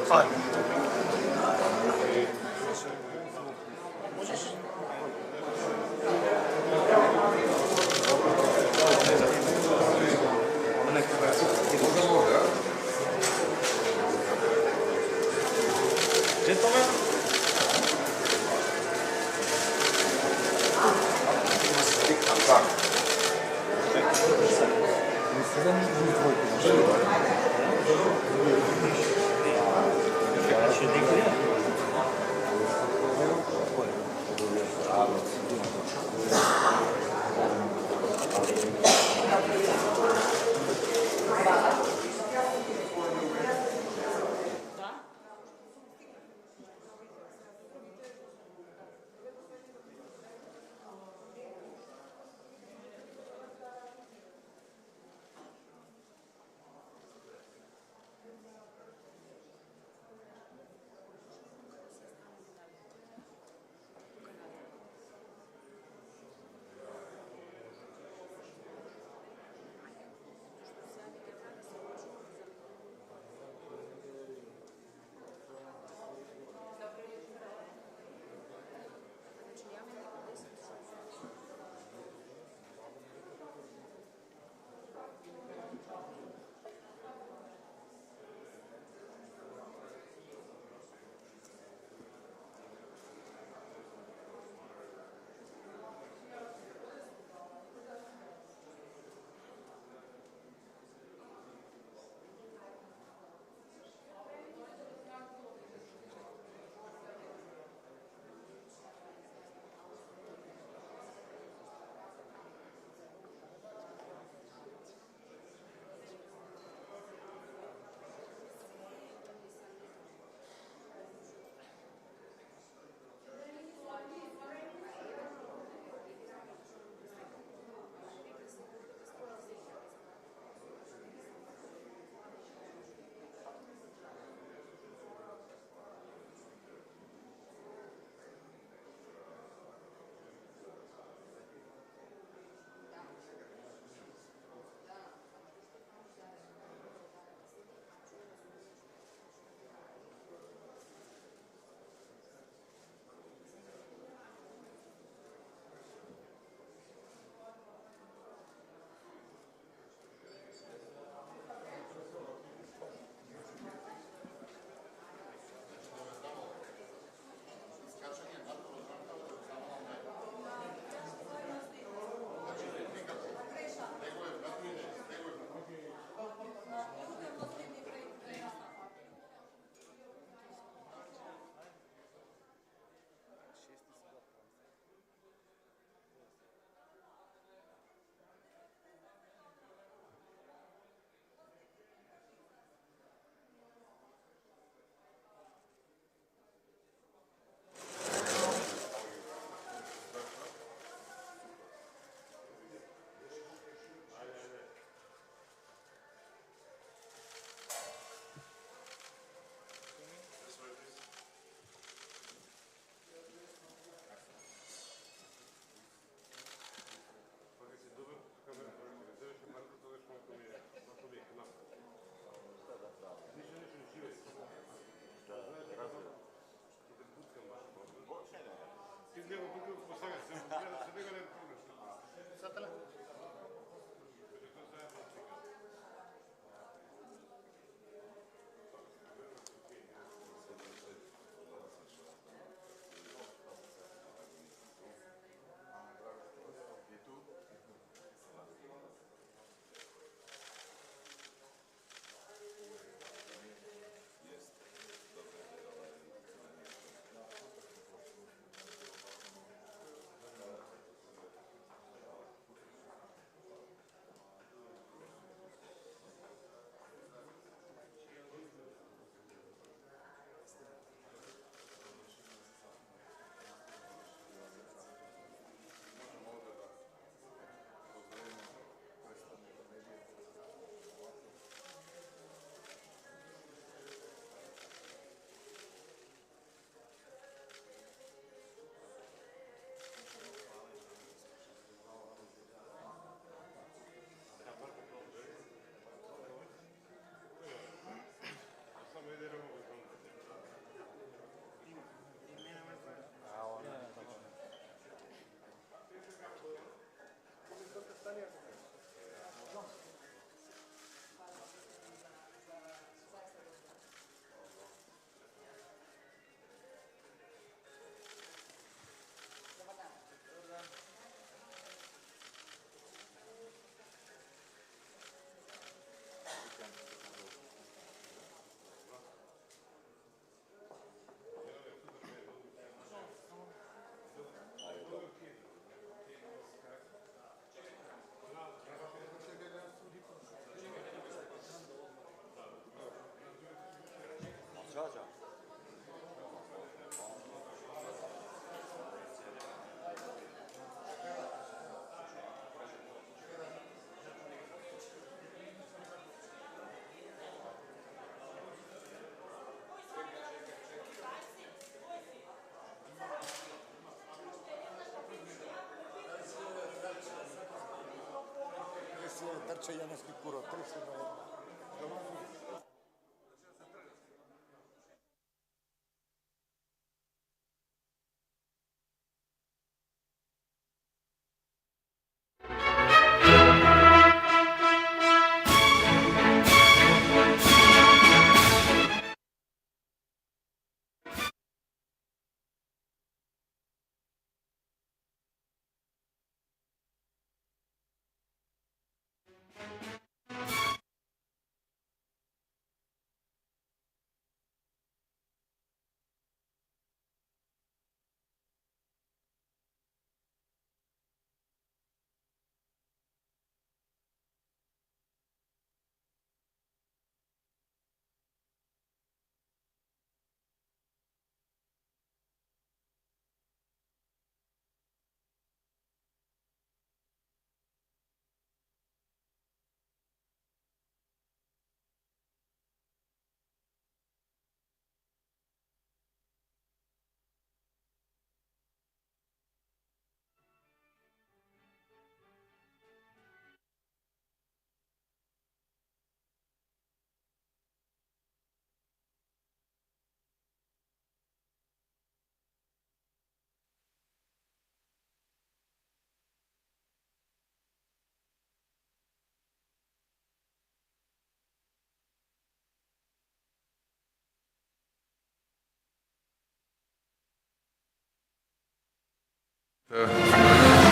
Fajn.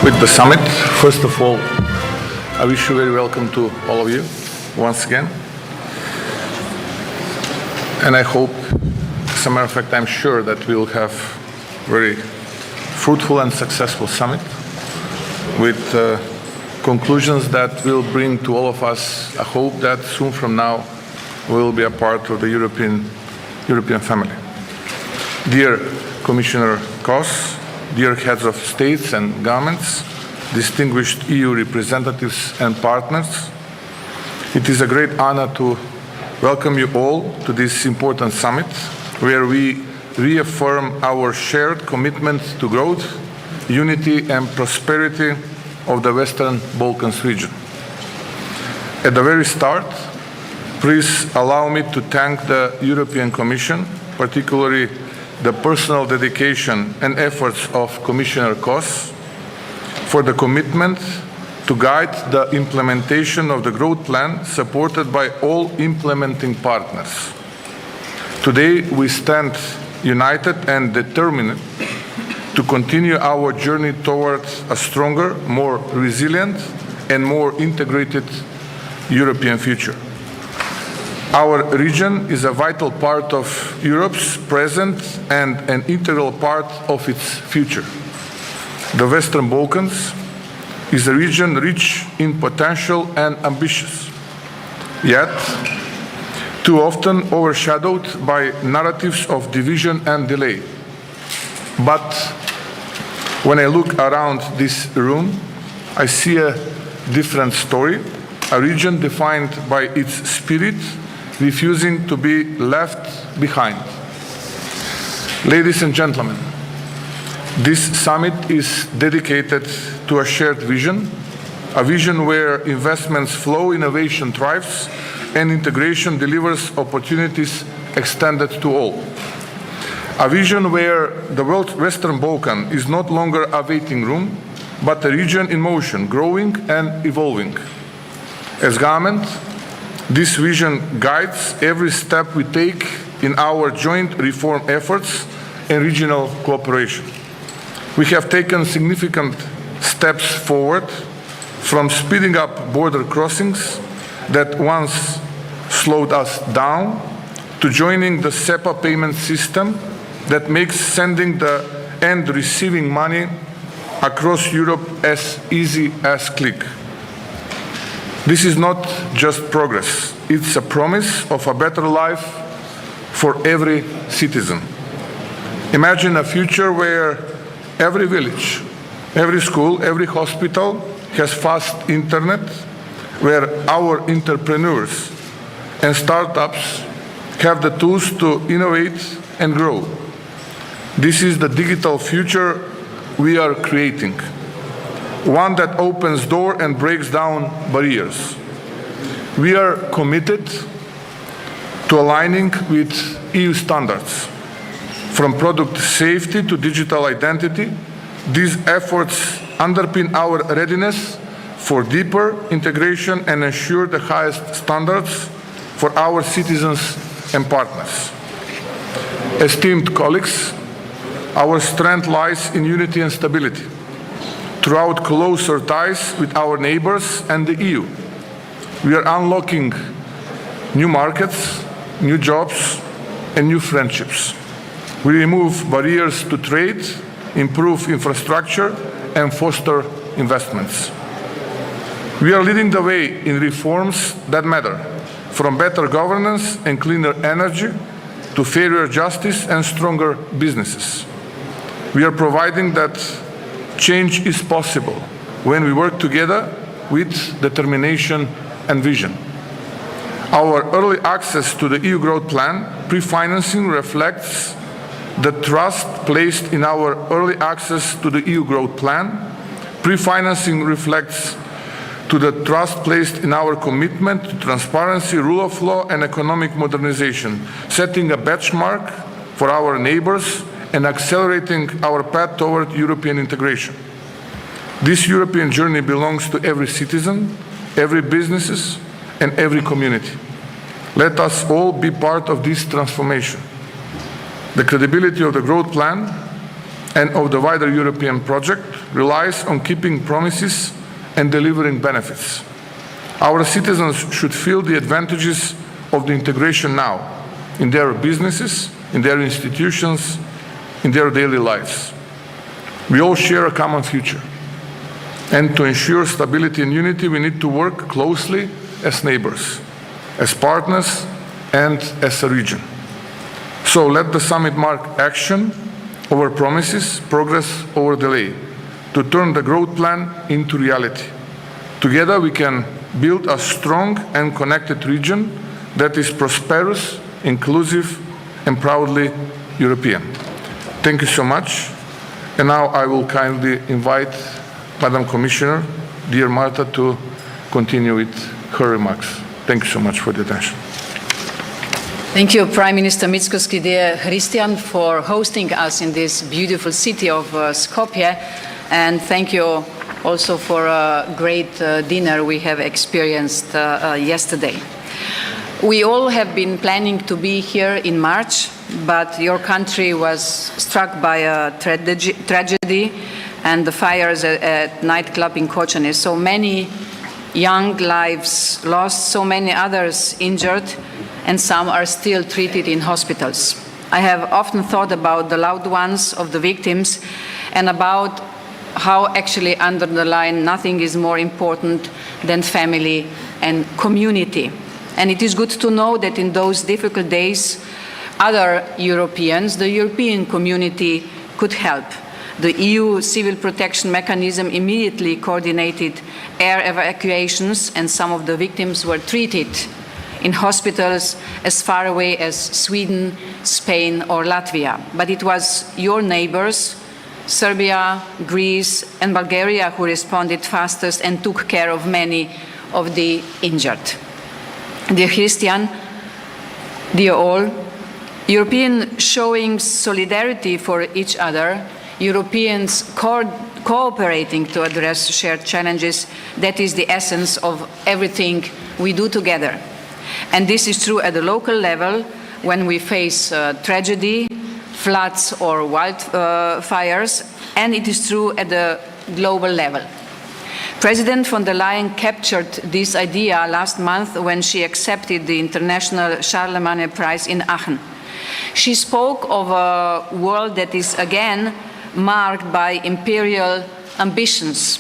With the summit, first of all, I wish you very welcome to all of you once again. And I hope, as a matter of fact, I'm sure that we will have very fruitful and successful summit with conclusions that will bring to all of us a hope that soon from now we will be a part of the European family. Dear Commissioner Kos, dear heads of states and governments, distinguished EU representatives and partners, it is a great honor to welcome you all to this important summit, where we reaffirm our shared commitment to growth, unity and prosperity of the Western Balkans region. At the very start, please allow me to thank the European Commission, particularly the personal dedication and efforts of Commissioner Kos, for the commitment to guide the implementation of the growth plan supported by all implementing partners. Today we stand united and determined to continue our journey towards a stronger, more resilient and more integrated European future. Our region is a vital part of Europe's present and an integral part of its future. The Western Balkans is a region rich in potential and ambitious, yet too often overshadowed by narratives of division and delay. But when I look around this room, I see a different story, a region defined by its spirit, refusing to be left behind. Ladies and gentlemen, this summit is dedicated to a shared vision, a vision where investments flow, innovation thrives, and integration delivers opportunities extended to all. A vision where the Western Balkan is not longer a waiting room, but a region in motion, growing and evolving. As government, this vision guides every step we take in our joint reform efforts and regional cooperation. We have taken significant steps forward, from speeding up border crossings that once slowed us down, to joining the SEPA payment system that makes sending and receiving money across Europe as easy as click. This is not just progress, it's a promise of a better life for every citizen. Imagine a future where every village, every school, every hospital has fast internet, where our entrepreneurs and startups have the tools to innovate and grow. This is the digital future we are creating, one that opens doors and breaks down barriers. We are committed to aligning with EU standards, from product safety to digital identity. These efforts underpin our readiness for deeper integration and ensure the highest standards for our citizens and partners. Esteemed colleagues, our strength lies in unity and stability throughout closer ties with our neighbors and the EU. We are unlocking new markets, new jobs, and new friendships. We remove barriers to trade, improve infrastructure, and foster investments. We are leading the way in reforms that matter, from better governance and cleaner energy to fairer justice and stronger businesses. We are proving that change is possible when we work together with determination and vision. Our early access to the EU Growth Plan pre-financing reflects the trust placed in our early access to the EU Growth Plan. Pre-financing reflects to the trust placed in our commitment to transparency, rule of law, and economic modernization, setting a benchmark for our neighbors and accelerating our path toward European integration. This European journey belongs to every citizen, every business, and every community. Let us all be part of this transformation. The credibility of the growth plan and of the wider European project relies on keeping promises and delivering benefits. Our citizens should feel the advantages of the integration now, in their businesses, in their institutions, in their daily lives. We all share a common future. And to ensure stability and unity, we need to work closely as neighbors, as partners, and as a region. So let the summit mark action over promises, progress over delay, to turn the growth plan into reality. Together we can build a strong and connected region that is prosperous, inclusive, and proudly European. Thank you so much. And now I will kindly invite Madam Commissioner, dear Marta, to continue with her remarks. Thank you so much for the attention. Thank you, Prime Minister Mickoski, dear Hristijan, for hosting us in this beautiful city of Skopje. And thank you also for a great dinner we have experienced yesterday. We all have been planning to be here in March, but your country was struck by a tragedy and the fires at nightclub in Kočane. So many young lives lost, so many others injured, and some are still treated in hospitals. I have often thought about the loved ones of the victims and about how actually under the line nothing is more important than family and community. And it is good to know that in those difficult days, other Europeans, the European community could help. The EU civil protection mechanism immediately coordinated air evacuations, and some of the victims were treated in hospitals as far away as Sweden, Spain, or Latvia. But it was your neighbors, Serbia, Greece, and Bulgaria, who responded fastest and took care of many of the injured. Dear Hristijan, dear all, Europeans showing solidarity for each other, Europeans cooperating to address shared challenges, that is the essence of everything we do together. And this is true at the local level when we face tragedy, floods or wildfires, and it is true at the global level. President von der Leyen captured this idea last month when she accepted the International Charlemagne Prize in Aachen. She spoke of a world that is again marked by imperial ambitions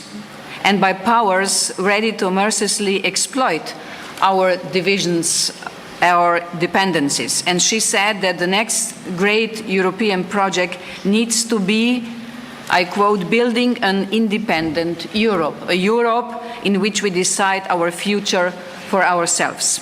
and by powers ready to mercilessly exploit our divisions, our dependencies. And she said that the next great European project needs to be, I quote, building an independent Europe, a Europe in which we decide our future for ourselves.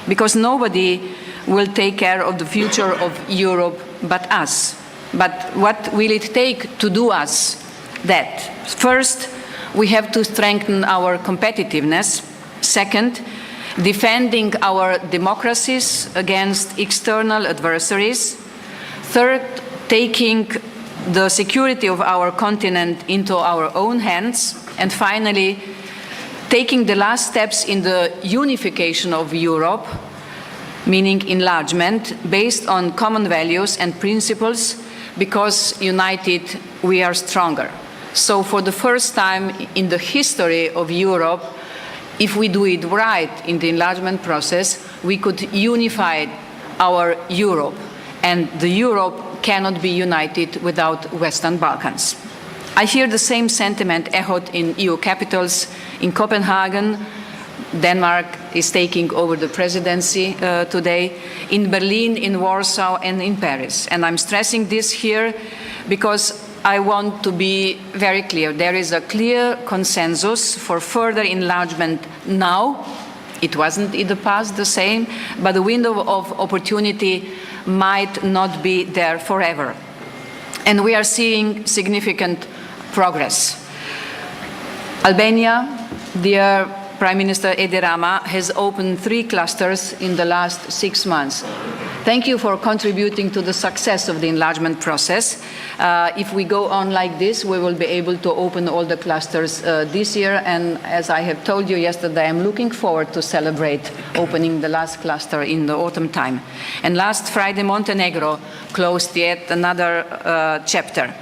Because nobody will take care of the future of Europe but us. But what will it take to do us that? First, we have to strengthen our competitiveness. Second, defending our democracies against external adversaries. Third, taking the security of our continent into our own hands. And finally, taking the last steps in the unification of Europe, meaning enlargement, based on common values and principles, because united we are stronger. So for the first time in the history of Europe, if we do it right in the enlargement process, we could unify our Europe, and the Europe cannot be united without Western Balkans. I hear the same sentiment echoed in EU capitals. In Copenhagen, Denmark is taking over the presidency today, in Berlin, in Warsaw, and in Paris. And I'm stressing this here because I want to be very clear. There is a clear consensus for further enlargement now. It wasn't in the past the same, but the window of opportunity might not be there forever. And we are seeing significant progress. Albania, dear Prime Minister Edi Rama, has opened 3 clusters in the last 6 months. Thank you for contributing to the success of the enlargement process. If we go on like this, we will be able to open all the clusters this year. And as I have told you yesterday, I'm looking forward to celebrate opening the last cluster in the autumn time. And last Friday, Montenegro closed yet another chapter.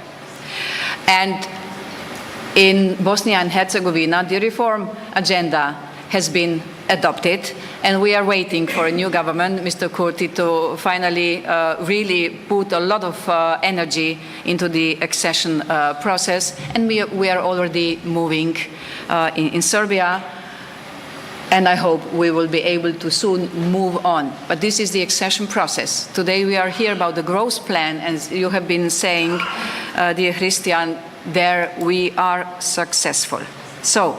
And in Bosnia and Herzegovina, the reform agenda has been adopted, and we are waiting for a new government, Mr. Kurti, to finally really put a lot of energy into the accession process, and we are already moving in Serbia, and I hope we will be able to soon move on. But this is the accession process. Today we are here about the growth plan, and as you have been saying, dear Hristijan, there we are successful. So,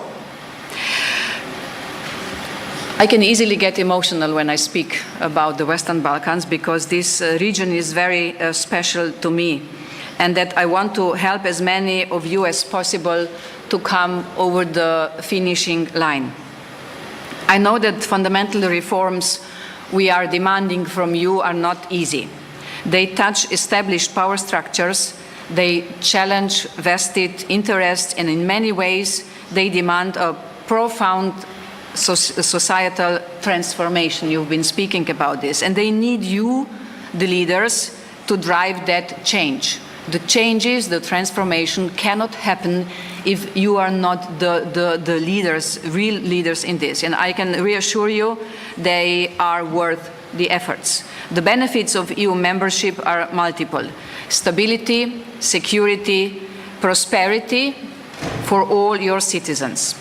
I can easily get emotional when I speak about the Western Balkans because this region is very special to me, and that I want to help as many of you as possible to come over the finishing line. I know that fundamental reforms we are demanding from you are not easy. They touch established power structures, they challenge vested interests, and in many ways they demand a profound societal transformation. You've been speaking about this, and they need you, the leaders, to drive that change. The changes, the transformation cannot happen if you are not the leaders, real leaders in this. And I can reassure you, they are worth the efforts. The benefits of EU membership are multiple: stability, security, prosperity for all your citizens.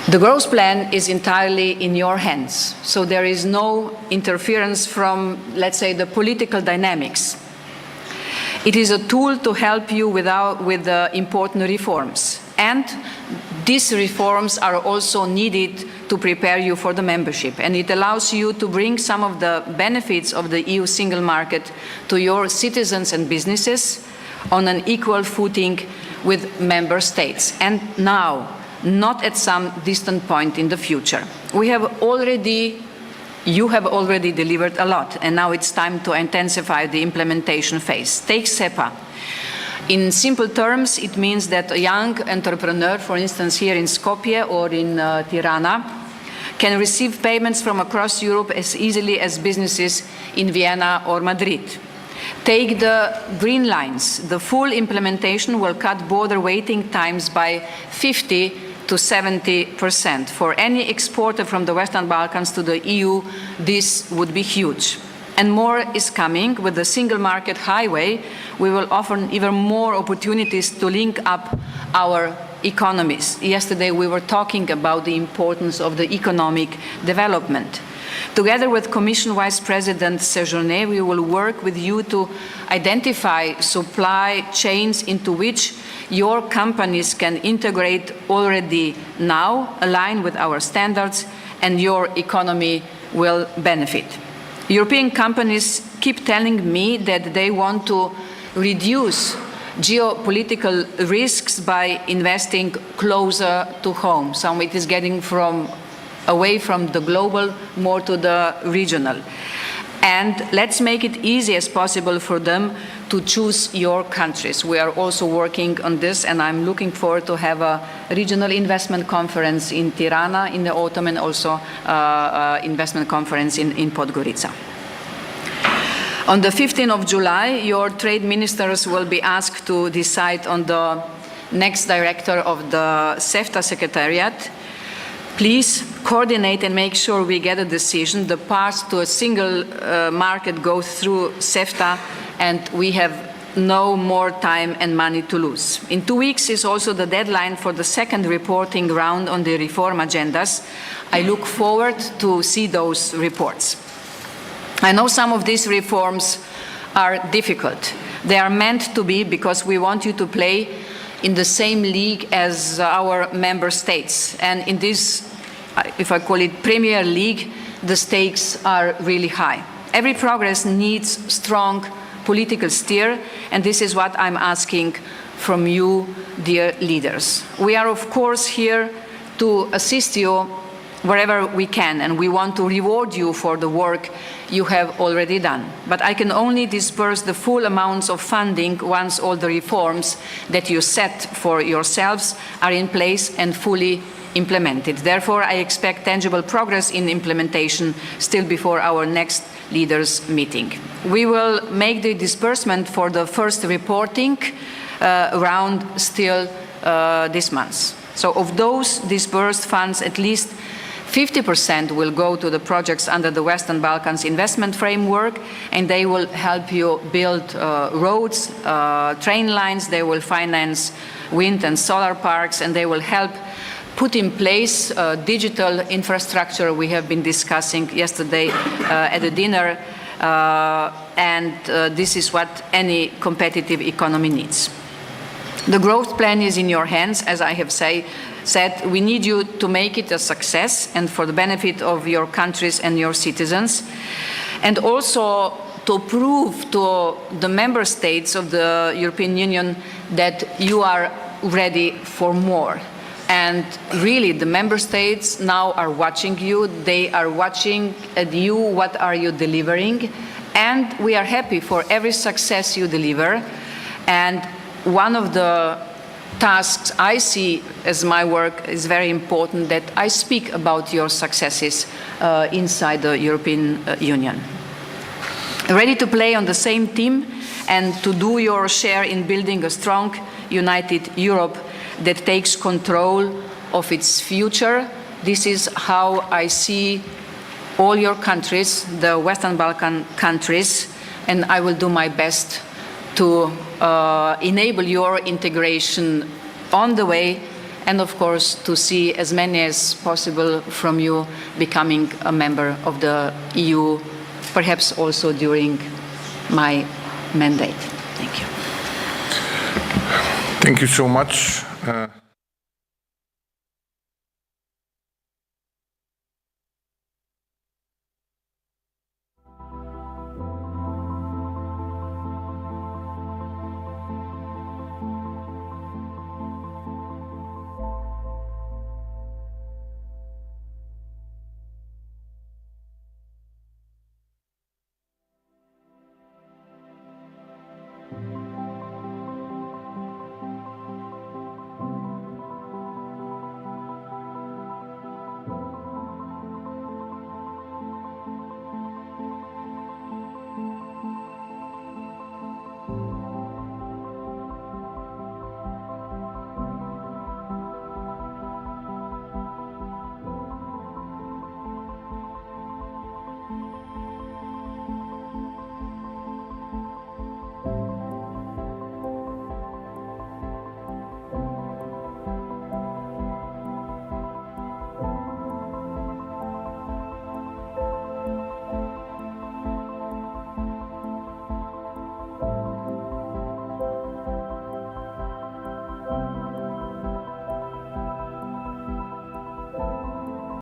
The growth plan is entirely in your hands, so there is no interference from, let's say, the political dynamics. It is a tool to help you with the important reforms, and these reforms are also needed to prepare you for the membership, and it allows you to bring some of the benefits of the EU single market to your citizens and businesses on an equal footing with member states, and now, not at some distant point in the future. You have already delivered a lot, and now it's time to intensify the implementation phase. Take SEPA. In simple terms, it means that a young entrepreneur, for instance here in Skopje or in Tirana, can receive payments from across Europe as easily as businesses in Vienna or Madrid. Take the green lines. The full implementation will cut border waiting times by 50 to 70%. For any exporter from the Western Balkans to the EU, this would be huge. And more is coming. With the single market highway, we will offer even more opportunities to link up our economies. Yesterday we were talking about the importance of the economic development. Together with Commission Vice President Séjourné, we will work with you to identify supply chains into which your companies can integrate already now, align with our standards, and your economy will benefit. European companies keep telling me that they want to reduce geopolitical risks by investing closer to home. Some of it is getting from away from the global, more to the regional. And let's make it easy as possible for them to choose your countries. We are also working on this, and I'm looking forward to have a regional investment conference in Tirana in the autumn, and also investment conference in Podgorica. On the 15th of July, your trade ministers will be asked to decide on the next director of the CEFTA Secretariat. Please coordinate and make sure we get a decision. The path to a single market goes through CEFTA, and we have no more time and money to lose. In 2 weeks is also the deadline for the second reporting round on the reform agendas. I look forward to see those reports. I know some of these reforms are difficult. They are meant to be because we want you to play in the same league as our member states. And in this, if I call it Premier League, the stakes are really high. Every progress needs strong political steer, and this is what I'm asking from you, dear leaders. We are, of course, here to assist you wherever we can, and we want to reward you for the work you have already done. But I can only disperse the full amounts of funding once all the reforms that you set for yourselves are in place and fully implemented. Therefore, I expect tangible progress in implementation still before our next leaders' meeting. We will make the disbursement for the first reporting round still this month. So of those disbursed funds, at least 50% will go to the projects under the Western Balkans investment framework, and they will help you build roads, train lines, they will finance wind and solar parks, and they will help put in place digital infrastructure we have been discussing yesterday at the dinner, and this is what any competitive economy needs. The growth plan is in your hands, as I have said. We need you to make it a success and for the benefit of your countries and your citizens, and also to prove to the member states of the European Union that you are ready for more. And really, the member states now are watching you. They are watching at you, what are you delivering? And we are happy for every success you deliver. And one of the tasks I see as my work is very important, that I speak about your successes inside the European Union. Ready to play on the same team and to do your share in building a strong, united Europe that takes control of its future. This is how I see all your countries, the Western Balkan countries, and I will do my best to enable your integration on the way, and of course to see as many as possible from you becoming a member of the EU, perhaps also during my mandate. Thank you. Thank you so much.